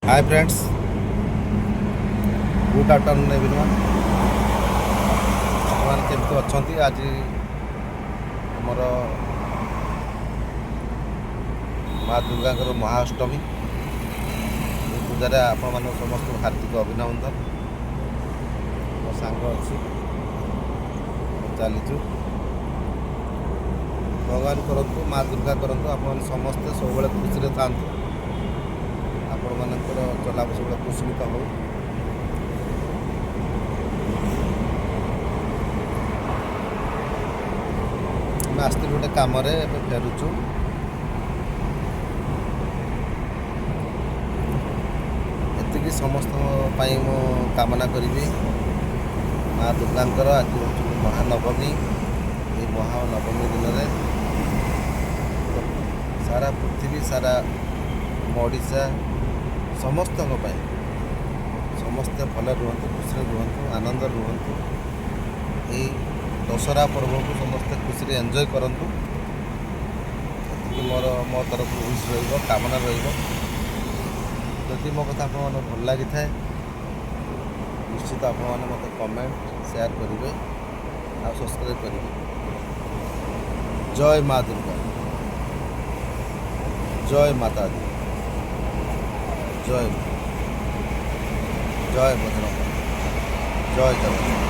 Hi friends, good afternoon everyone. आपन केमती अच्छी? आज आमर माँ दुर्गा महाअष्टमी पूजा आपण समस्त हार्दिक अभिनंदन। मो सांग अच्छी चलीचु। भगवान करंतु, माँ दुर्गा करंतु, आपण समस्ते सब खुशी था। आपण मानकर चलाप सब कुशलित हो। मैं आसती गोटे कम फेरुचु। एति समस्त मु कामना करी माँ दुर्गांकर आज महानवमी। ये महानवमी दिन में सारा पृथ्वी सारा ओडिशा समस्त समस्ते भल रुहतु, खुशी रुहतु, आनंद रुहतु। ये दशहरा पर्व को समस्ते खुशी एंजॉय करंतु। मोर मो तरफ विश कामना रही मो कथा आप भल लगी थाए निश्चित आप मत कमेंट शेयर करेंगे आ सब्सक्राइब करेंगे। जय माँ दुर्गा, जय माता दी, जय जय बजरंग, जय जगन्नाथ।